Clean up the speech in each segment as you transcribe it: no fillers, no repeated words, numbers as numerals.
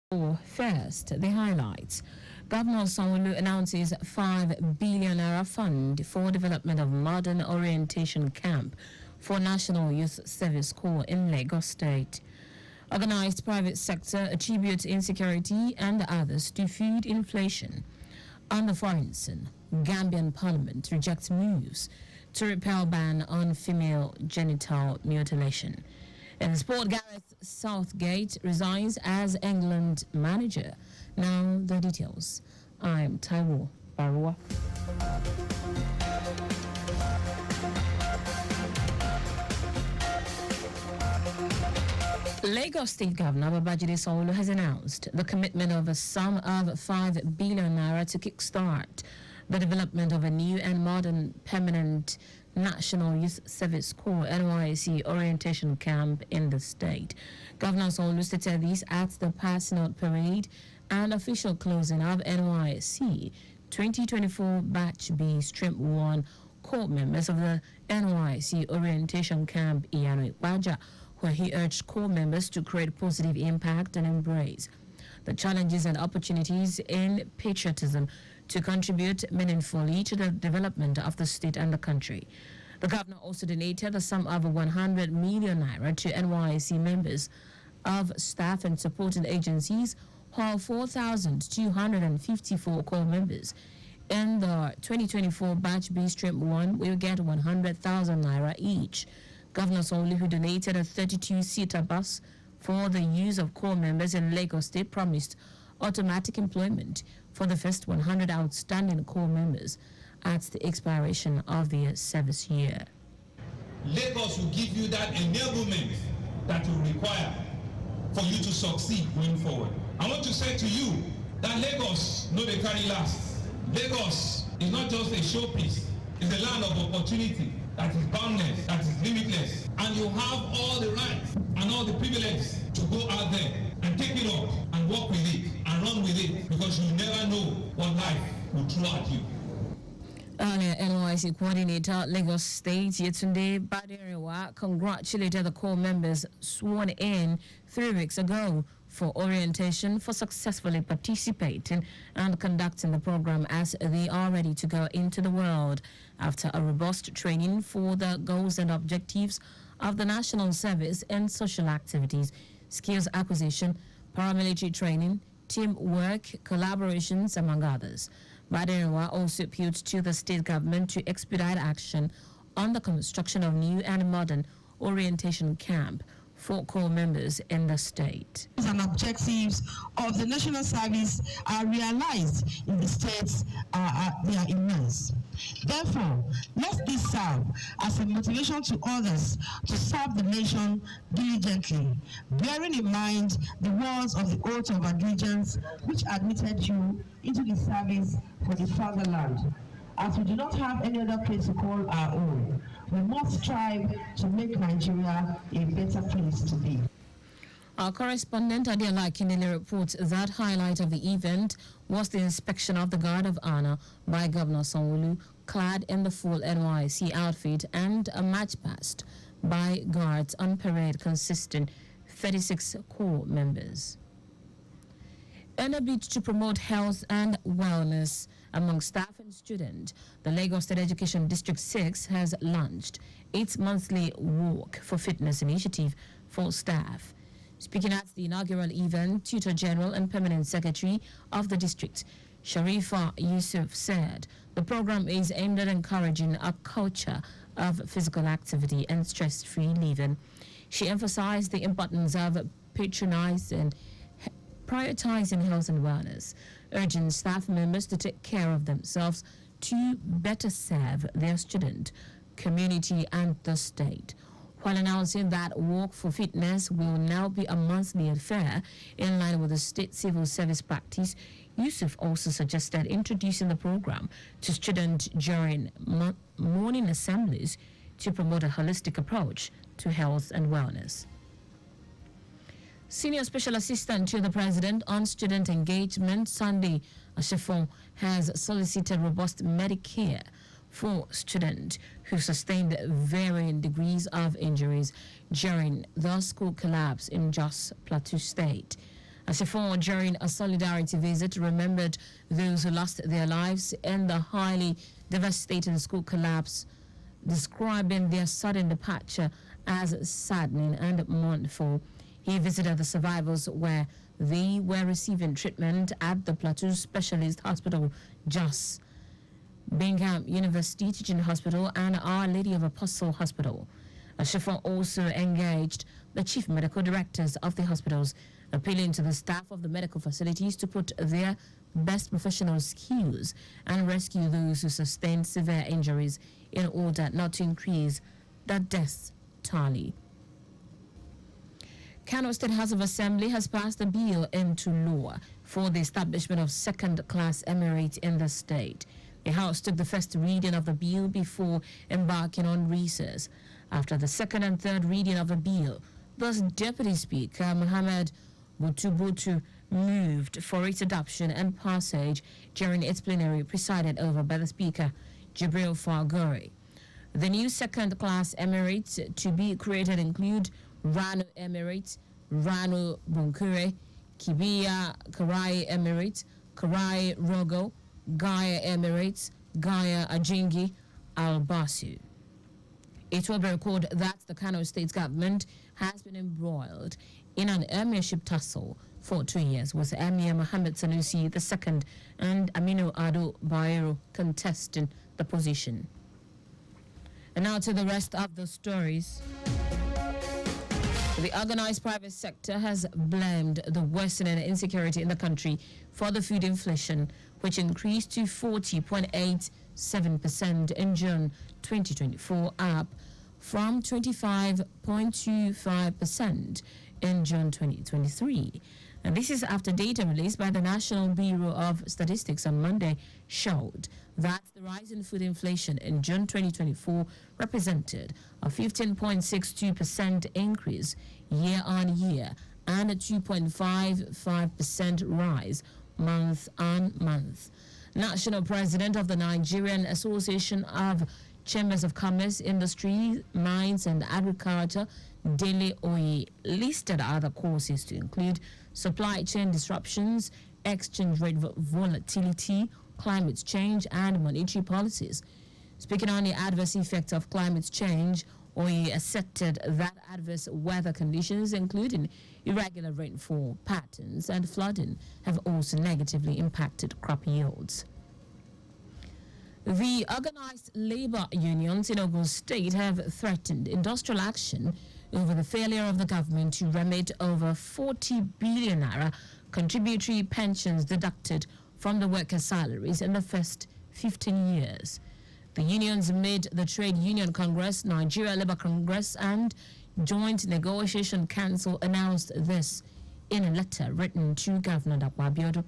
First, the highlights. Governor Sanwo-Olu announces 5 billion naira fund for development of modern orientation camp for National Youth Service Corps in Lagos State. Organized private sector attributes insecurity and others to food inflation. On the foreign scene, Gambian Parliament rejects moves to repeal ban on female genital mutilation. In sport, Gareth Southgate resigns as England manager. Now the details. I'm Taiwo Baruwa. Lagos State Governor Babajide Sanwo-Olu has announced the commitment of a sum of 5 billion naira to kickstart the development of a new and modern permanent National Youth Service Corps NYSC orientation camp in the state. Governor Sanwo-Olu stated this at the passing out parade and official closing of NYSC 2024 Batch B Stream 1 Corps members of the NYSC orientation camp Iyano Ikpaja, where he urged Corps members to create positive impact and embrace the challenges and opportunities in patriotism to contribute meaningfully to the development of the state and the country. The governor also donated a sum of 100 million naira to NYSC members of staff and supporting agencies, while 4,254 Corps members in the 2024 Batch B Stream 1 will get 100,000 naira each. Governor Sanwo-Olu, who donated a 32-seater bus for the use of Corps members in Lagos State, promised automatic employment for the first 100 outstanding Corps members at the expiration of the service year. Lagos will give you that enablement that you require for you to succeed going forward. I want to say to you that Lagos no dey carry last. Lagos is not just a showpiece. It's a land of opportunity that is boundless, that is limitless. And you have all the rights and all the privileges to go out there and take it up and work with it and run with it, because you never know what life will throw at you. Earlier, NYSC coordinator Lagos State Yetunde Baruwa congratulated the Corps members sworn in 3 weeks ago for orientation for successfully participating and conducting the program as they are ready to go into the world after a robust training for the goals and objectives of the national service and social activities, skills acquisition, paramilitary training, teamwork, collaborations, among others. Baruwa also appealed to the state government to expedite action on the construction of new and modern orientation camp for Corps members in the state. And objectives of the national service are realized in the states, they are immense. Therefore, let this serve as a motivation to others to serve the nation diligently, bearing in mind the words of the oath of allegiance which admitted you into the service for the fatherland. As we do not have any other place to call our own, we must strive to make Nigeria a better place to be. Our correspondent Adela Kindele reports that highlight of the event was the inspection of the Guard of Honor by Governor Sanwo-Olu, clad in the full NYSC outfit, and a march past by guards on parade consisting 36 Corps members. In a bid to promote health and wellness among staff and students, the Lagos State Education District 6 has launched its monthly Walk for Fitness initiative for staff. Speaking at the inaugural event, Tutor General and Permanent Secretary of the district, Sharifa Yusuf, said the program is aimed at encouraging a culture of physical activity and stress-free living. She emphasized the importance of prioritizing health and wellness, urging staff members to take care of themselves to better serve their student, community, and the state. While announcing that Walk for Fitness will now be a monthly affair in line with the state civil service practice, Yusuf also suggested introducing the program to students during morning assemblies to promote a holistic approach to health and wellness. Senior Special Assistant to the President on Student Engagement, Sunday Ashifon, has solicited robust Medicare for students who sustained varying degrees of injuries during the school collapse in Jos Plateau State. Asifo, during a solidarity visit, remembered those who lost their lives in the highly devastating school collapse, describing their sudden departure as saddening and mournful. He visited the survivors where they were receiving treatment at the Plateau Specialist Hospital, Jos, Bingham University Teaching Hospital, and Our Lady of Apostle Hospital. Asifo also engaged the chief medical directors of the hospitals, appealing to the staff of the medical facilities to put their best professional skills and rescue those who sustained severe injuries in order not to increase the death tally. Kano State House of Assembly has passed a bill into law for the establishment of second-class emirates in the state. The House took the first reading of the bill before embarking on recess. After the second and third reading of the bill, the Deputy Speaker, Mohammed Butu moved for its adoption and passage during its plenary presided over by the Speaker, Jibril Fagore. The new second-class emirates to be created include Rano Emirates, Rano Bunkure, Kibiya Karai Emirates, Karai Rogo, Gaya Emirates, Gaya Ajingi, Al-Basu. It will be recorded that the Kano State government has been embroiled in an emirship tussle for 2 years, with Emir Mohammed Sanusi II and Aminu Ado Bayero contesting the position. And now to the rest of the stories. The organized private sector has blamed the worsening insecurity in the country for the food inflation, which increased to 40.87% in June 2024, up from 25.25% in June 2023. And this is after data released by the National Bureau of Statistics on Monday showed that the rise in food inflation in June 2024 represented a 15.62% increase year on year and a 2.55% rise month on month. National President of the Nigerian Association of Chambers of Commerce, Industry, Mines and Agriculture, Dele Oye, listed other causes to include supply chain disruptions, exchange rate volatility, climate change, and monetary policies. Speaking on the adverse effects of climate change, Oye asserted that adverse weather conditions, including irregular rainfall patterns and flooding, have also negatively impacted crop yields. The organized labor unions in Ogun State have threatened industrial action over the failure of the government to remit over 40 billion naira contributory pensions deducted from the workers' salaries in the first 15 years. The unions made the Trade Union Congress, Nigeria Labour Congress, and Joint Negotiation Council announced this in a letter written to Governor Dapo Abiodun.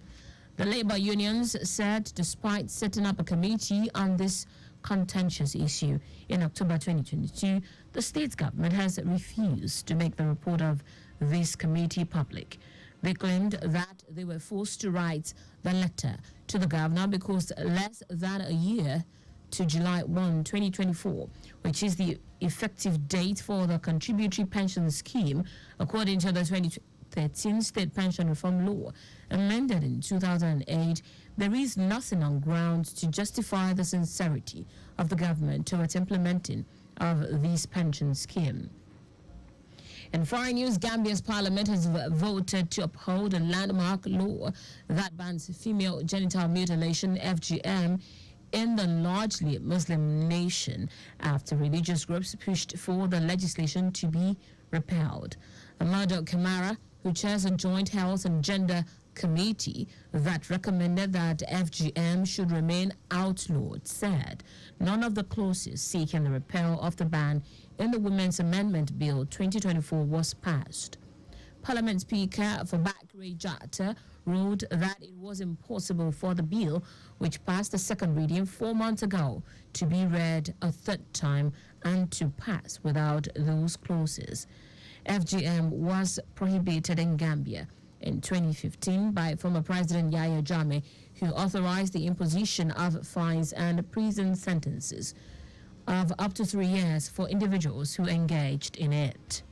The labor unions said despite setting up a committee on this contentious issue in October 2022, the state government has refused to make the report of this committee public. They claimed that they were forced to write the letter to the governor because less than a year to July 1, 2024, which is the effective date for the contributory pension scheme, according to the 2013 State Pension Reform Law, amended in 2008, there is nothing on grounds to justify the sincerity of the government towards implementing of this pension scheme. In foreign news, Gambia's parliament has voted to uphold a landmark law that bans female genital mutilation, FGM, in the largely Muslim nation after religious groups pushed for the legislation to be repealed. Amado Kamara, who chairs a joint health and gender committee that recommended that FGM should remain outlawed, said none of the clauses seeking the repeal of the ban in the Women's Amendment Bill 2024 was passed. Parliament Speaker Fabakary Jatta ruled that it was impossible for the bill, which passed the second reading 4 months ago, to be read a third time and to pass without those clauses. FGM was prohibited in Gambia in 2015 by former President Yahya Jammeh, who authorized the imposition of fines and prison sentences of up to 3 years for individuals who engaged in it.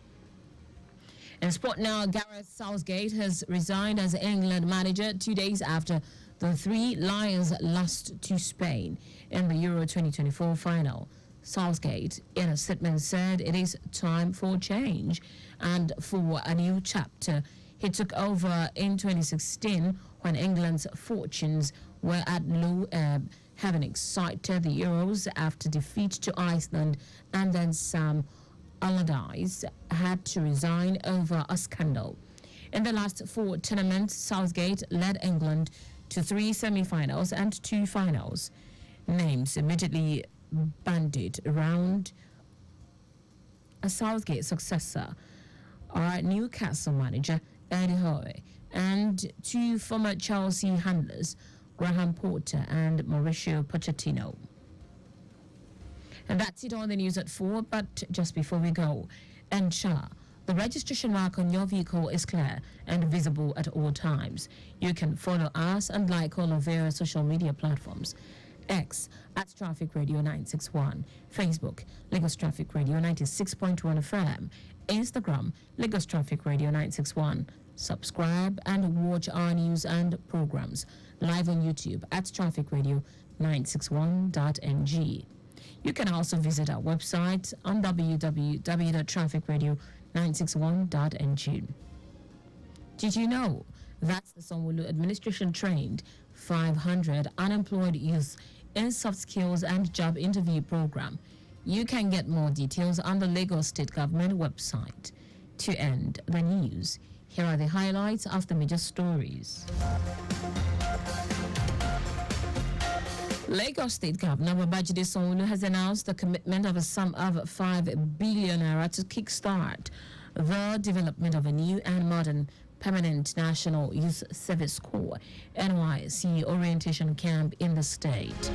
In sport now, Gareth Southgate has resigned as England manager 2 days after the Three Lions lost to Spain in the Euro 2024 final. Southgate, in a statement, said it is time for change and for a new chapter. He took over in 2016 when England's fortunes were at low ebb, having excited the Euros after defeat to Iceland, and then Sam Allardyce had to resign over a scandal. In the last 4 tournaments, Southgate led England to 3 semi-finals and 2 finals. Names immediately bandied around a Southgate successor are Newcastle manager Eddie Howe and 2 former Chelsea handlers, Graham Potter and Mauricio Pochettino. And that's it on the news at 4, but just before we go, ensure the registration mark on your vehicle is clear and visible at all times. You can follow us and like all of our social media platforms. X at Traffic Radio 961, Facebook Lagos Traffic Radio 96.1 FM, Instagram Lagos Traffic Radio 961. Subscribe and watch our news and programs live on YouTube at Traffic Radio 961.ng. You can also visit our website on www.trafficradio961.ng. Did you know that's the Sanwo-Olu administration trained 500 unemployed youth in soft skills and job interview program? You can get more details on the Lagos State Government website. To end the news, here are the highlights of the major stories. Lagos State Governor Babajide Sanwo-Olu has announced the commitment of a sum of 5 billion naira to kickstart the development of a new and modern permanent National Youth Service Corps (NYSC) orientation camp in the state.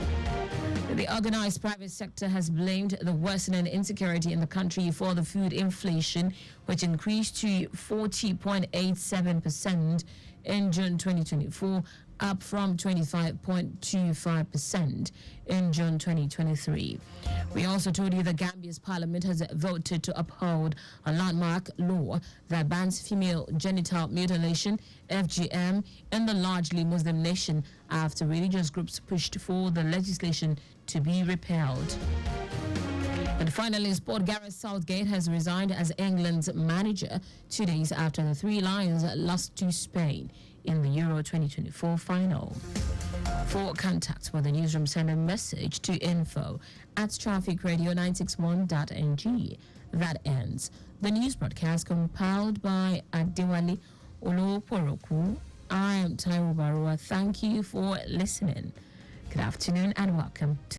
The organized private sector has blamed the worsening insecurity in the country for the food inflation, which increased to 40.87% in June 2024, up from 25.25% in June 2023. We also told you that Gambia's parliament has voted to uphold a landmark law that bans female genital mutilation, FGM, in the largely Muslim nation after religious groups pushed for the legislation to be repealed. And finally, in sport, Gareth Southgate has resigned as England's manager 2 days after the Three Lions lost to Spain in the Euro 2024 final. For contact with the newsroom, send a message to info@trafficradio961.ng. That ends the news broadcast compiled by Adewale Oloporoku. I am Taiwo Baruwa. Thank you for listening. Good afternoon and welcome to